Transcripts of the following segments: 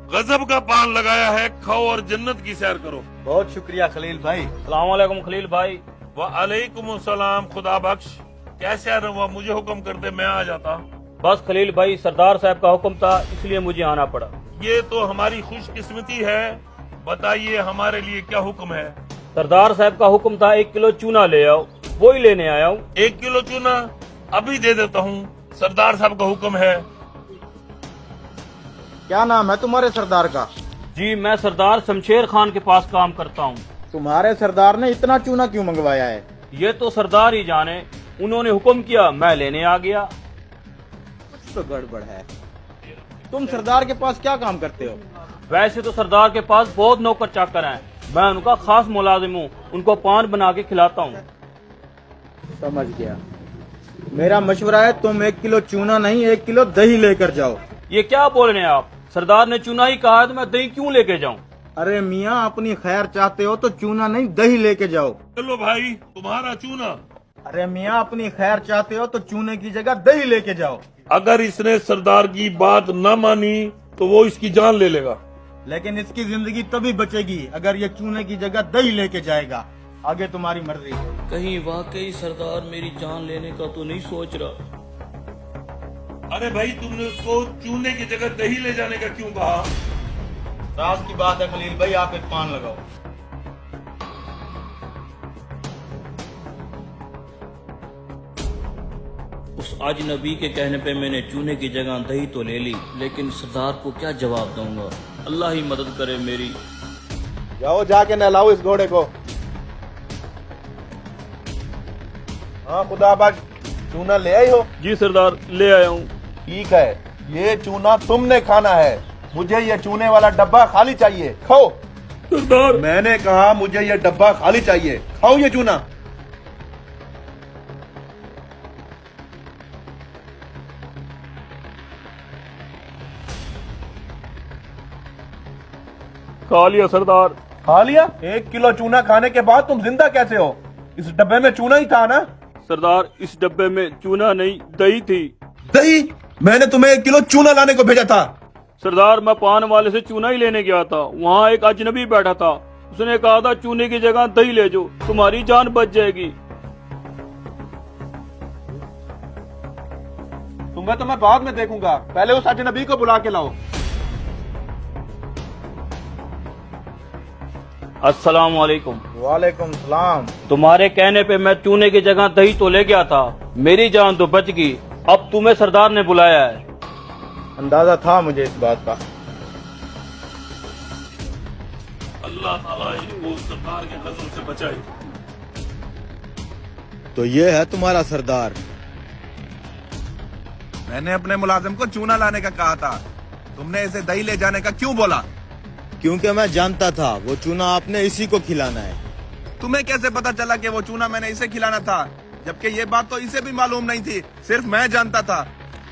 गजब का पान लगाया है, खाओ और जन्नत की सैर करो। बहुत शुक्रिया खलील भाई। अस्सलाम वालेकुम खलील भाई। वालेकुम सलाम, खुदा बख्श। कैसे आ रहा, मुझे हुक्म करते मैं आ जाता। बस खलील भाई, सरदार साहब का हुक्म था इसलिए मुझे आना पड़ा। ये तो हमारी खुशकिस्मती है। बताइए हमारे लिए क्या हुक्म है? सरदार साहब का हुक्म था 1 किलो चूना ले आओ, वही लेने आया हूँ। 1 किलो चूना अभी दे देता हूँ, सरदार साहब का हुक्म है। क्या नाम है तुम्हारे सरदार का? जी, मैं सरदार शमशेर खान के पास काम करता हूँ। तुम्हारे सरदार ने इतना चूना क्यों मंगवाया है? ये तो सरदार ही जाने, उन्होंने हुक्म किया मैं लेने आ गया। कुछ तो गड़बड़ है। तुम सरदार के पास क्या काम करते हो? वैसे तो सरदार के पास बहुत नौकर चाकर हैं, मैं उनका खास मुलाजिम हूँ, उनको पान बना के खिलाता हूँ। समझ गया। मेरा मशवरा है तुम 1 किलो चूना नहीं 1 किलो दही लेकर जाओ। ये क्या बोल रहे हैं आप? सरदार ने चूना ही कहा है तो मैं दही क्यों लेके जाऊँ? अरे मियाँ, अपनी खैर चाहते हो तो चूना नहीं दही लेके जाओ। चलो भाई, तुम्हारा चूना। अरे मियाँ, अपनी खैर चाहते हो तो चूने की जगह दही लेके जाओ। अगर इसने सरदार की बात न मानी तो वो इसकी जान ले लेगा। लेकिन इसकी जिंदगी तभी बचेगी अगर ये चूने की जगह दही लेके जाएगा। आगे तुम्हारी मर्जी। कहीं वाकई सरदार मेरी जान लेने का तो नहीं सोच रहा? अरे भाई, तुमने उसको चूने की जगह दही ले जाने का क्यों कहा? राज की बात है खलील भाई, आप एक पान लगाओ। उस अजनबी के कहने पे मैंने चूने की जगह दही तो ले ली, लेकिन सरदार को क्या जवाब दूंगा? अल्लाह ही मदद करे मेरी। जाओ जाके नहलाओ इस घोड़े को। हाँ खुदा बख्श, चूना ले आई हो? जी सरदार, ले आया हूँ। ठीक है, ये चूना तुमने खाना है। मुझे ये चूने वाला डब्बा खाली चाहिए, खाओ। सरदार, मैंने कहा मुझे ये डब्बा खाली चाहिए, खाओ ये चूना। खा लिया सरदार। खा लिया? 1 किलो चूना खाने के बाद तुम जिंदा कैसे हो? इस डब्बे में चूना ही था ना? सरदार, इस डब्बे में चूना नहीं दही थी। दही? मैंने तुम्हें 1 किलो चूना लाने को भेजा था। सरदार, मैं पान वाले से चूना ही लेने गया था, वहाँ एक अजनबी बैठा था, उसने कहा था चूने की जगह दही ले जाओ, तुम्हारी जान बच जाएगी। तुम्हें तो मैं बाद में देखूंगा, पहले उस अजनबी को बुला के लाओ। अस्सलाम वालेकुम। वालेकुम सलाम। तुम्हारे कहने पे मैं चूने की जगह दही तो ले गया था, मेरी जान तो बच गई। अब तुम्हें सरदार ने बुलाया है। अंदाजा था मुझे इस बात का। अल्लाह ताला इनको सरदार के गजब से बचाए। तो ये है तुम्हारा सरदार। मैंने अपने मुलाजिम को चूना लाने का कहा था, तुमने इसे दही ले जाने का क्यों बोला? क्योंकि मैं जानता था वो चूना आपने इसी को खिलाना है। तुम्हें कैसे पता चला कि वो चूना मैंने इसे खिलाना था, जबकि ये बात तो इसे भी मालूम नहीं थी, सिर्फ मैं जानता था।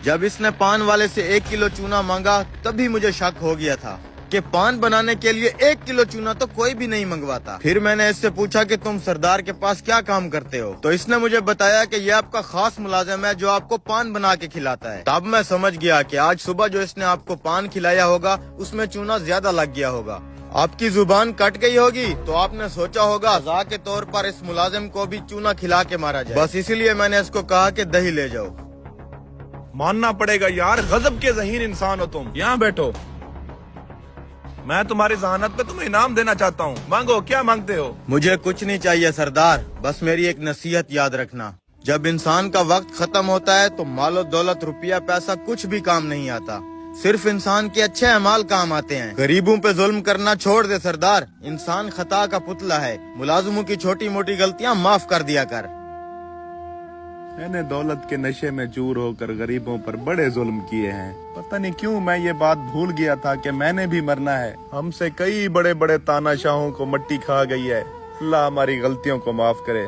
जब इसने पान वाले से 1 किलो चूना मांगा तभी मुझे शक हो गया था कि पान बनाने के लिए 1 किलो चूना तो कोई भी नहीं मंगवाता। फिर मैंने इससे पूछा कि तुम सरदार के पास क्या काम करते हो, तो इसने मुझे बताया कि ये आपका खास मुलाजिम है जो आपको पान बना के खिलाता है। तब मैं समझ गया कि आज सुबह जो इसने आपको पान खिलाया होगा उसमें चूना ज्यादा लग गया होगा। आपकी जुबान कट गई होगी तो आपने सोचा होगा सजा के तौर पर इस मुलाजिम को भी चूना खिला के मारा जाए। बस इसीलिए मैंने इसको कहा कि दही ले जाओ। मानना पड़ेगा यार, गजब के ज़हीन इंसान हो तुम। यहाँ बैठो, मैं तुम्हारी जहानत पे तुम्हें इनाम देना चाहता हूँ। मांगो, क्या मांगते हो? मुझे कुछ नहीं चाहिए सरदार, बस मेरी एक नसीहत याद रखना। जब इंसान का वक्त खत्म होता है तो मालो दौलत रुपया पैसा कुछ भी काम नहीं आता, सिर्फ इंसान के अच्छे अमाल काम आते हैं। गरीबों पे जुल्म करना छोड़ दे सरदार, इंसान खता का पुतला है। मुलाजिमों की छोटी मोटी गलतियाँ माफ कर दिया कर। मैंने दौलत के नशे में चूर होकर गरीबों पर बड़े जुल्म किए हैं। पता नहीं क्यों मैं ये बात भूल गया था कि मैंने भी मरना है। हमसे कई बड़े बड़े तानाशाहों को मट्टी खा गई है। अल्लाह हमारी गलतियों को माफ करे।